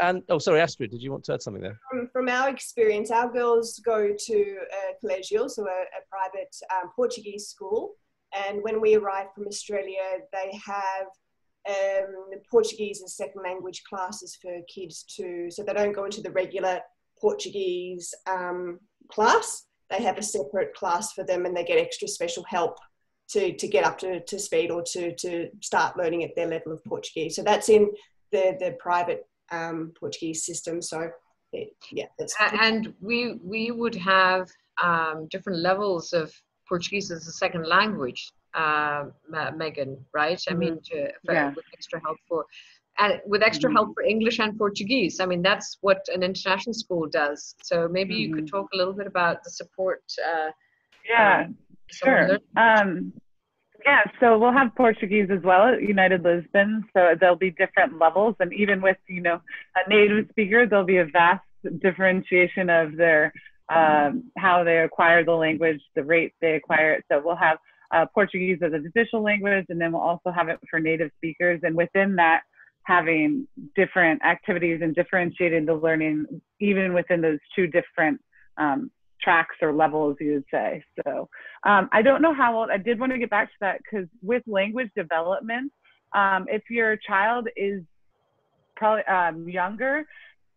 And sorry, Astrid, did you want to add something there? From our experience, our girls go to a collegial, so a private Portuguese school. And when we arrive from Australia, they have Portuguese as second language classes for kids too. So they don't go into the regular Portuguese class. They have a separate class for them, and they get extra special help to get up to speed, or to start learning at their level of Portuguese. So that's in the private Portuguese system. So yeah, and we would have different levels of Portuguese as a second language, Megan, right? I mean, with extra help with extra help for English and Portuguese. I mean, that's what an international school does. So maybe you could talk a little bit about the support. Sure. Yeah, so we'll have Portuguese as well at United Lisbon. So there'll be different levels, and even with a native speaker, there'll be a vast differentiation of their how they acquire the language, the rate they acquire it. So we'll have Portuguese as an official language, and then we'll also have it for native speakers. And within that, having different activities and differentiating the learning, even within those two different tracks or levels, you would say. So I don't know how old, I did want to get back to that, because with language development, if your child is probably younger,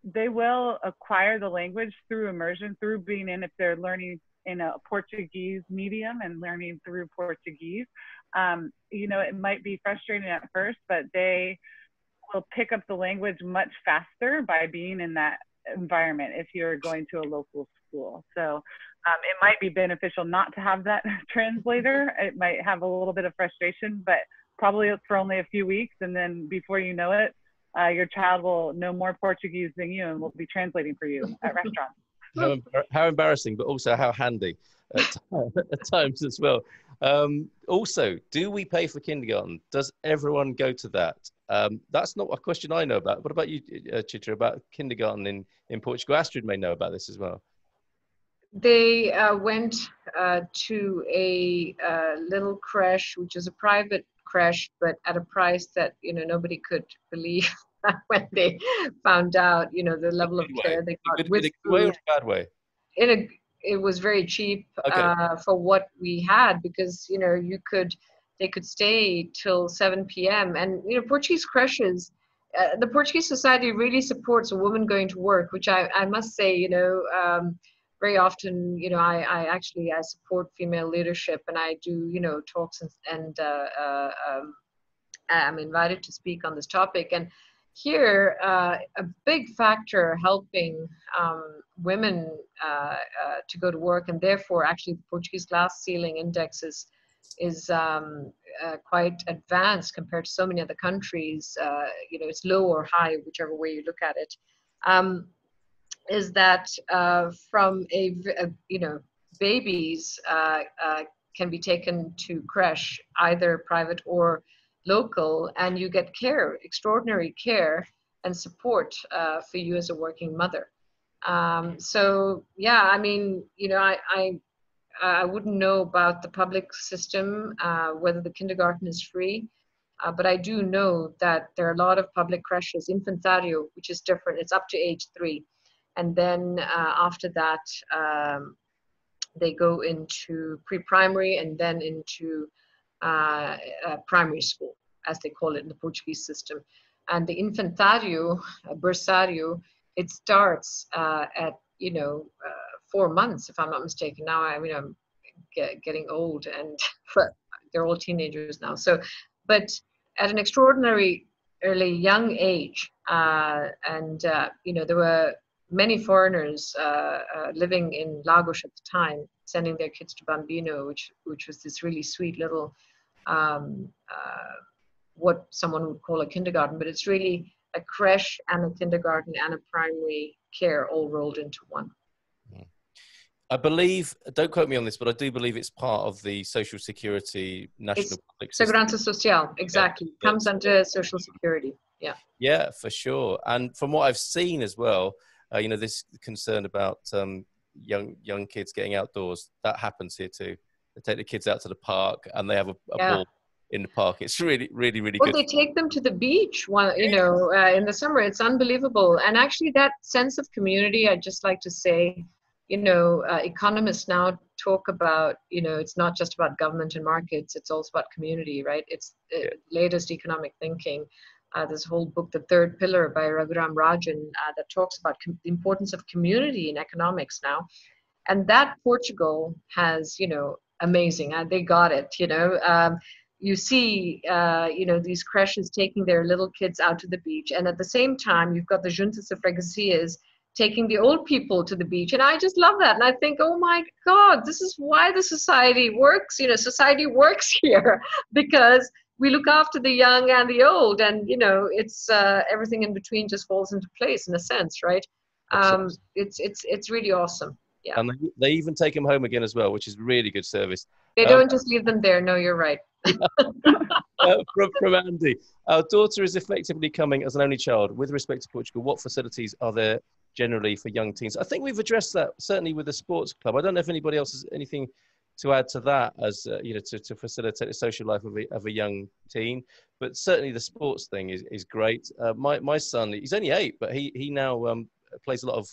they will acquire the language through immersion, through being if they're learning in a Portuguese medium and learning through Portuguese. It might be frustrating at first, but they will pick up the language much faster by being in that environment if you're going to a local school. So it might be beneficial not to have that translator. It might have a little bit of frustration, but probably for only a few weeks. And then before you know it, your child will know more Portuguese than you and will be translating for you at restaurants. How embarrassing, but also how handy at times as well. Also, do we pay for kindergarten? Does everyone go to that? That's not a question I know about. What about you, Chitra, about kindergarten in Portugal? Astrid may know about this as well. They went to a little creche, which is a private creche, but at a price that nobody could believe when they found out the level of care they got. In a good way or a bad way? It was very cheap for what we had, because they could stay till 7 p.m. and Portuguese creches. The Portuguese society really supports a woman going to work, which I must say, very often, I support female leadership, and I do, talks and I'm invited to speak on this topic. And here, a big factor helping women to go to work, and therefore actually the Portuguese glass ceiling index is quite advanced compared to so many other countries. It's low or high, whichever way you look at it. Is that from babies can be taken to creche, either private or local, and you get care, extraordinary care and support for you as a working mother. So yeah, I mean, I wouldn't know about the public system, whether the kindergarten is free, but I do know that there are a lot of public creches, infantario, which is different. It's up to age 3. And then after that, they go into pre-primary and then into primary school, as they call it in the Portuguese system. And the infantario, berçário, it starts at 4 months, if I'm not mistaken. Now I'm getting old, and they're all teenagers now. So, but at an extraordinarily young age, there were many foreigners living in Lagos at the time, sending their kids to Bambino, which was this really sweet little, what someone would call a kindergarten, but it's really a creche and a kindergarten and a primary care all rolled into one. I believe, don't quote me on this, but I do believe it's part of the Social Security National Public System. Segurança Social, exactly. Comes under Social Security. Yeah. Yeah, for sure. And from what I've seen as well, this concern about young kids getting outdoors, that happens here too. They take the kids out to the park and they have a ball in the park. It's really, really, really good. They take them to the beach, in the summer. It's unbelievable. And actually that sense of community, I'd just like to say, economists now talk about, it's not just about government and markets, it's also about community, right? It's latest economic thinking. There's a whole book, The Third Pillar by Raghuram Rajan, that talks about the importance of community in economics now. And that Portugal has, amazing. They got it, you see, these creches taking their little kids out to the beach. And at the same time, you've got the Juntas of Freguesias taking the old people to the beach. And I just love that. And I think, oh my God, this is why the society works. Society works here because we look after the young and the old. And, it's everything in between just falls into place in a sense, right? It's really awesome. Yeah. And they even take them home again as well, which is really good service. They don't just leave them there. No, you're right. From Andy, our daughter is effectively coming as an only child. With respect to Portugal, what facilities are there generally for young teens? I think we've addressed that certainly with the sports club. I don't know if anybody else has anything to add to that as to facilitate the social life of a young teen. But certainly the sports thing is great. My son, he's only 8, but he now plays a lot of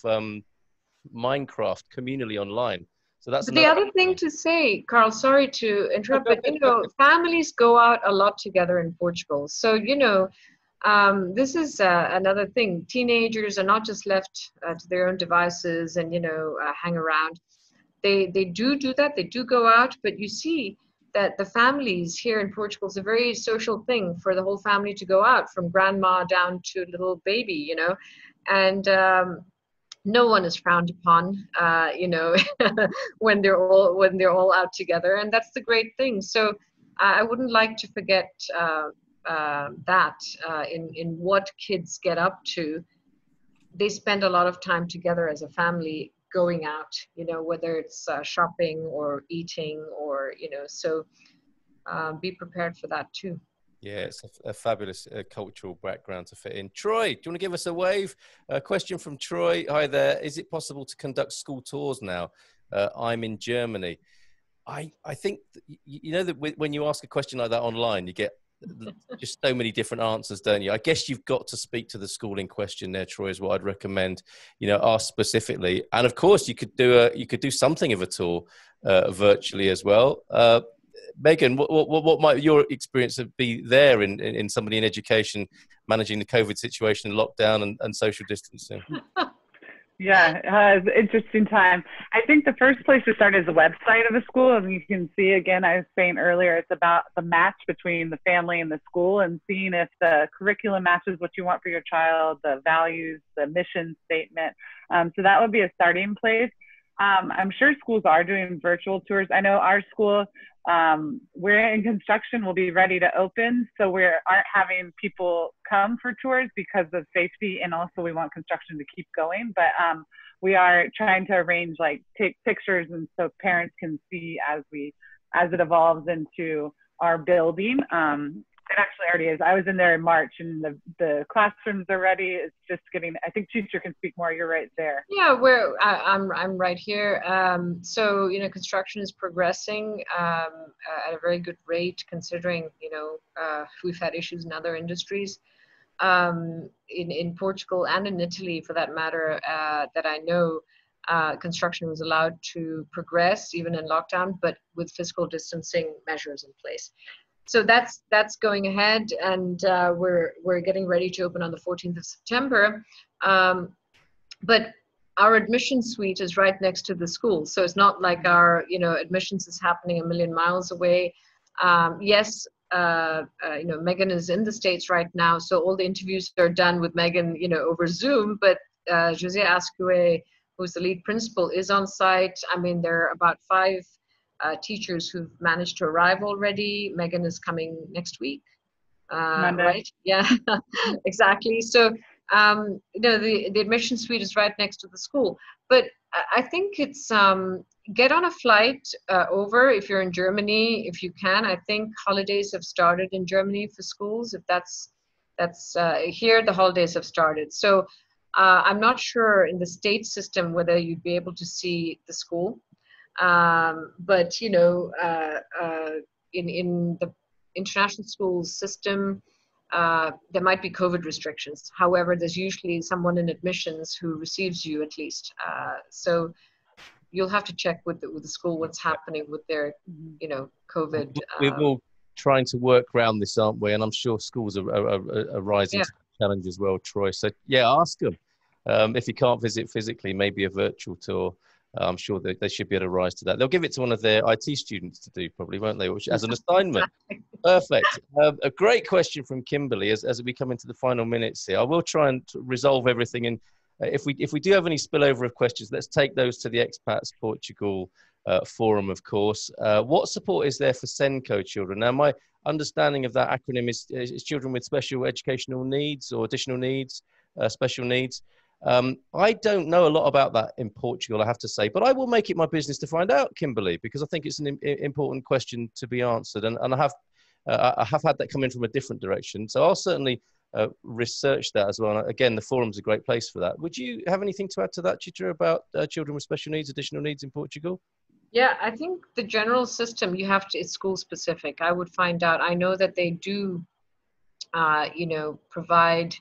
Minecraft communally online. So that's the other thing to say, Carl, sorry to interrupt, but families go out a lot together in Portugal. So this is another thing. Teenagers are not just left to their own devices and hang around. They do that. They do go out, but you see that the families here in Portugal is a very social thing for the whole family to go out, from grandma down to little baby, and no one is frowned upon, when they're all out together, and that's the great thing. So I wouldn't like to forget that in what kids get up to. They spend a lot of time together as a family, going out, whether it's shopping or eating or so be prepared for that too. Yeah, it's a fabulous cultural background to fit in. Troy, do you want to give us a wave? A question from Troy. Hi there. Is it possible to conduct school tours now? I'm in Germany. I think, that when you ask a question like that online, you get just so many different answers, don't you? I guess you've got to speak to the school in question there, Troy, is what I'd recommend, ask specifically. And of course, you could do something of a tour virtually as well. Megan, what might your experience be there in somebody in education managing the COVID situation, lockdown and social distancing? Yeah, it's an interesting time. I think the first place to start is the website of the school. And you can see, again, I was saying earlier, it's about the match between the family and the school and seeing if the curriculum matches what you want for your child, the values, the mission statement. So that would be a starting place. I'm sure schools are doing virtual tours. I know our school, we're in construction, we'll be ready to open. So we aren't having people come for tours because of safety. And also we want construction to keep going. But we are trying to arrange, take pictures and so parents can see as it evolves into our building. It actually already is. I was in there in March and the classrooms are ready. It's just getting, I think Chitra can speak more. You're right there. Yeah, I'm right here. So, construction is progressing at a very good rate considering, we've had issues in other industries in Portugal and in Italy for that matter, that I know. Construction was allowed to progress even in lockdown, but with physical distancing measures in place. So that's going ahead, and we're getting ready to open on the 14th of September. But our admission suite is right next to the school, so it's not like our admissions is happening a million miles away. Yes, Megan is in the States right now, so all the interviews are done with Megan, over Zoom. But José Ascue, who's the lead principal, is on site. I mean, there are about 5 teachers who've managed to arrive already. Megan is coming next week, right? Yeah, exactly. So, the admission suite is right next to the school. But I think it's get on a flight over if you're in Germany, if you can. I think holidays have started in Germany for schools, if that's That's here the holidays have started. So I'm not sure in the state system whether you'd be able to see the school. But you know, in the international school system, there might be COVID restrictions. However, there's usually someone in admissions who receives you at least. So you'll have to check with the school what's happening with their, you know, COVID. We're all trying to work around this, aren't we? And I'm sure schools are rising to the challenge as well, Troy. So yeah, ask them. If you can't visit physically, maybe a virtual tour. I'm sure they should be able to rise to that. They'll give it to one of their IT students to do, probably, won't they? Which, as an assignment. Perfect. A great question from Kimberly as we come into the final minutes here. I will try and resolve everything. And if we do have any spillover of questions, let's take those to the Expats Portugal forum, of course. What support is there for SENCO children? Now, my understanding of that acronym is children with special educational needs or additional needs, special needs. I don't know a lot about that in Portugal, I have to say, but I will make it my business to find out, Kimberly, because I think it's an important question to be answered. And I have had that come in from a different direction. So I'll certainly research that as well. And again, the forum's a great place for that. Would you have anything to add to that, Chitra, about children with special needs, additional needs in Portugal? Yeah, I think the general system, you have to, it's school specific. I would find out. I know that they do, you know, provide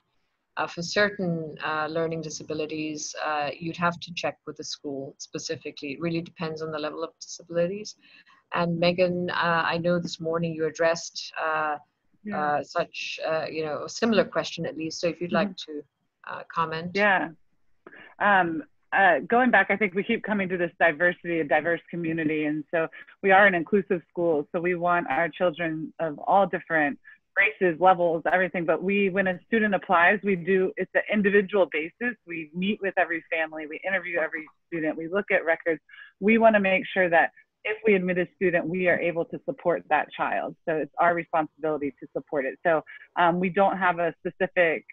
for certain learning disabilities. You'd have to check with the school specifically. It really depends on the level of disabilities. And Megan, I know this morning you addressed such, you know, a similar question at least. So if you'd like to comment. Yeah. Going back, I think we keep coming to this diversity, a diverse community. And so we are an inclusive school. So we want our children of all different races, levels, everything. But when a student applies, it's an individual basis. We meet with every family, we interview every student, we look at records. We want to make sure that if we admit a student, we are able to support that child. So it's our responsibility to support it. So we don't have a specific,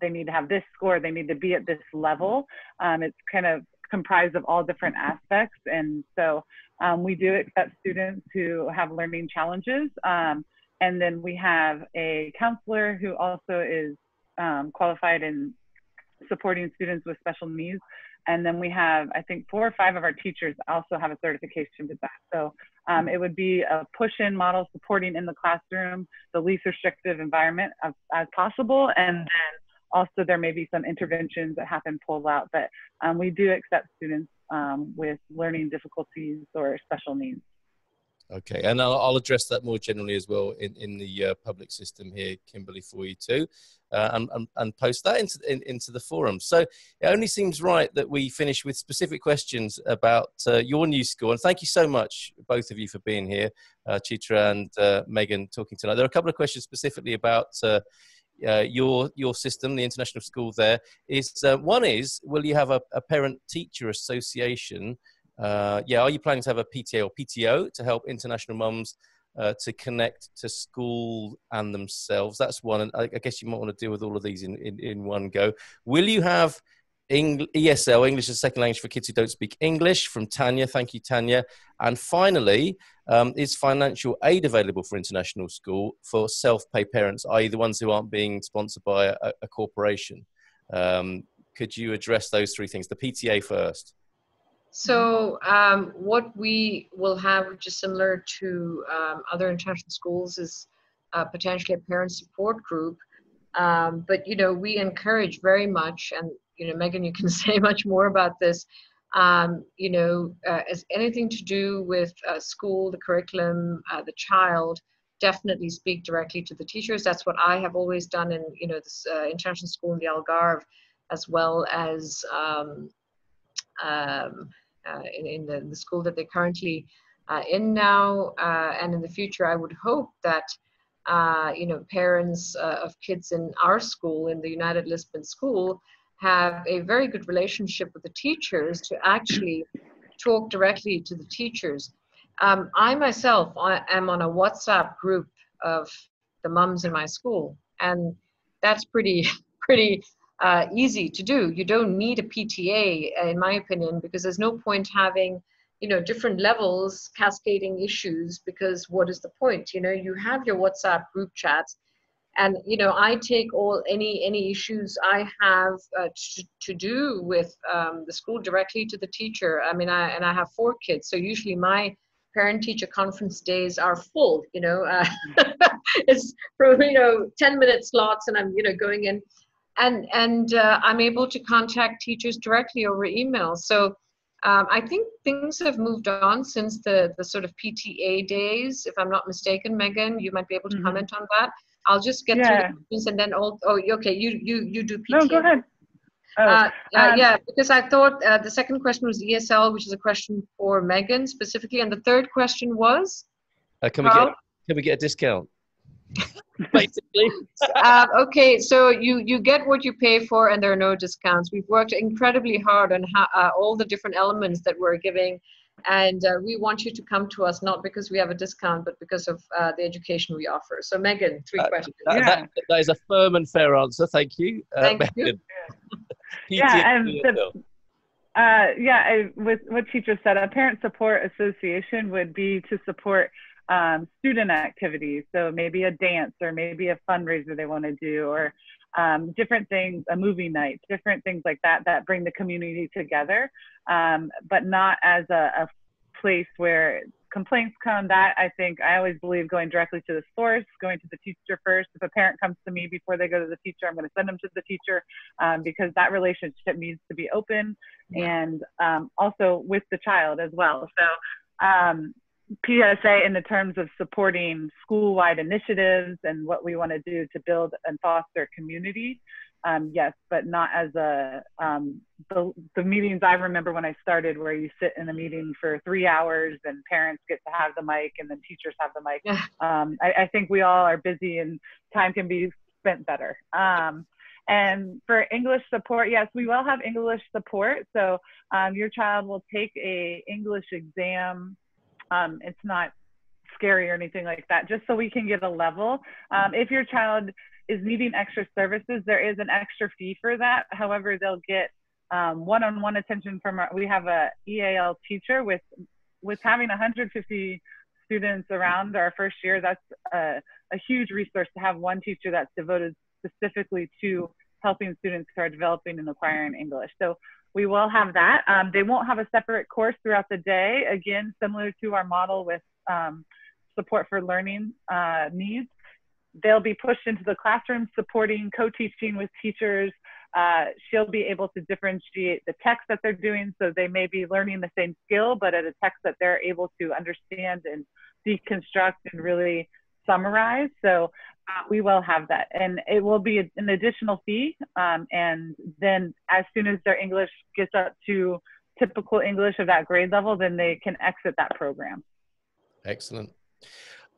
they need to have this score, they need to be at this level. It's kind of comprised of all different aspects. And so we do accept students who have learning challenges. And then we have a counselor who also is qualified in supporting students with special needs. And then we have, I think, 4 or 5 of our teachers also have a certification with that. So it would be a push-in model, supporting in the classroom, the least restrictive environment as possible. And then also there may be some interventions that happen pulled out, but we do accept students with learning difficulties or special needs. Okay, and I'll address that more generally as well in the public system here, Kimberly, for you too, and post that into the forum. So it only seems right that we finish with specific questions about your new school. And thank you so much, both of you, for being here, Chitra and Megan, talking tonight. There are a couple of questions specifically about your system, the international school there. One is, will you have a parent-teacher association? Are you planning to have a PTA or PTO to help international mums to connect to school and themselves? That's one, and I guess you might want to deal with all of these in one go. Will you have ESL, English as a second language for kids who don't speak English? From Tanya. Thank you, Tanya. And finally, is financial aid available for international school for self-pay parents, i.e. the ones who aren't being sponsored by a corporation? Could you address those 3 things? The PTA first. So what we will have, which is similar to other international schools, is potentially a parent support group. But, you know, we encourage very much, and, you know, Megan, you can say much more about this, you know, as anything to do with school, the curriculum, the child, definitely speak directly to the teachers. That's what I have always done in, you know, this international school in the Algarve, as well as in the school that they're currently in now, and in the future. I would hope that you know, parents of kids in our school, in the United Lisbon School, have a very good relationship with the teachers to actually talk directly to the teachers. I myself am on a WhatsApp group of the mums in my school, and that's pretty easy to do. You don't need a PTA, in my opinion, because there's no point having, you know, different levels, cascading issues, because what is the point? You know, you have your WhatsApp group chats, And, you know, I take any issues I have to do with the school directly to the teacher. I mean, I have 4 kids, so usually my parent-teacher conference days are full, you know. It's from, you know, 10-minute slots, and I'm, you know, going in. And I'm able to contact teachers directly over email. So I think things have moved on since the sort of PTA days, if I'm not mistaken. Megan, you might be able to comment on that. I'll just get through the questions, and then okay, you do PTA. No, go ahead. Yeah, because I thought the second question was ESL, which is a question for Megan specifically, and the third question was, can we get a discount? Basically. Okay, so you get what you pay for, and there are no discounts. We've worked incredibly hard on all the different elements that we're giving, and we want you to come to us not because we have a discount, but because of the education we offer. So Megan, 3 questions. That is a firm and fair answer. Thank you. Thank you. With what teacher said, a parent support association would be to support student activities. So maybe a dance, or maybe a fundraiser they want to do, or different things, a movie night, different things like that bring the community together, but not as a place where complaints come. That, I think, I always believe going directly to the source, going to the teacher first. If a parent comes to me before they go to the teacher, I'm going to send them to the teacher, because that relationship needs to be open, and also with the child as well. So PSA in the terms of supporting school-wide initiatives and what we want to do to build and foster community, yes, but not as the meetings I remember when I started, where you sit in a meeting for 3 hours and parents get to have the mic and then teachers have the mic. I think we all are busy and time can be spent better. And for English support, yes, we will have English support. So your child will take a English exam. It's not scary or anything like that, just so we can get a level. If your child is needing extra services, there is an extra fee for that. However, they'll get one-on-one attention from we have a EAL teacher. With having 150 students around our first year, that's a huge resource to have one teacher that's devoted specifically to helping students who are developing and acquiring English. So we will have that. They won't have a separate course throughout the day, again, similar to our model with support for learning needs. They'll be pushed into the classroom, supporting, co-teaching with teachers. She'll be able to differentiate the text that they're doing, so they may be learning the same skill, but at a text that they're able to understand and deconstruct and really summarize. So we will have that, and it will be an additional fee. And then as soon as their English gets up to typical English of that grade level, then they can exit that program. Excellent.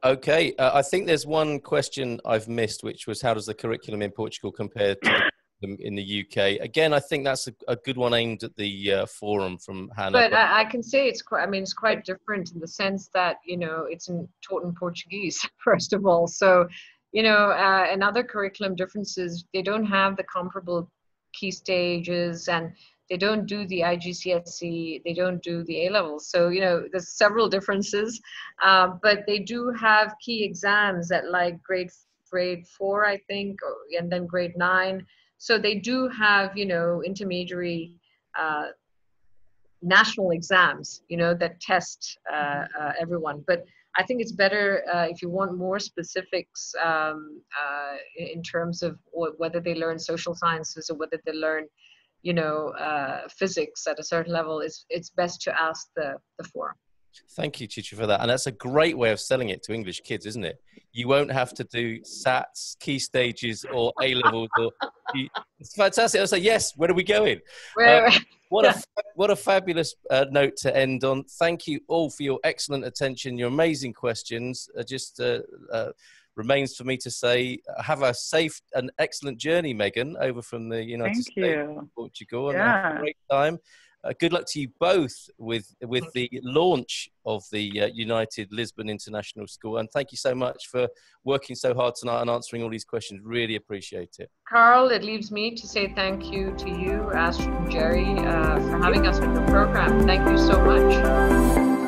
Okay, I think there's one question I've missed, which was, how does the curriculum in Portugal compare to in the UK? Again, I think that's a good one aimed at the forum from Hannah. But I can say it's quite different in the sense that, you know, it's taught in Portuguese, first of all. So, you know, and other curriculum differences, they don't have the comparable key stages, and they don't do the IGCSE, they don't do the A-levels. So, you know, there's several differences, but they do have key exams at like grade 4, I think, and then grade 9. So they do have, you know, intermediary national exams, you know, that test everyone. But I think it's better if you want more specifics in terms of whether they learn social sciences or whether they learn, you know, physics at a certain level, it's best to ask the forum. Thank you, Chitra, for that. And that's a great way of selling it to English kids, isn't it? You won't have to do SATs, key stages, or A-levels. It's fantastic. I was like, yes, where are we going? What a fabulous note to end on. Thank you all for your excellent attention, your amazing questions. Just remains for me to say, have a safe and excellent journey, Megan, over from the United States to Portugal. And have a great time. Good luck to you both with the launch of the United Lisbon International School. And thank you so much for working so hard tonight and answering all these questions. Really appreciate it. Carl, it leaves me to say thank you to you, Astrid and Jerry, for having us on your program. Thank you so much.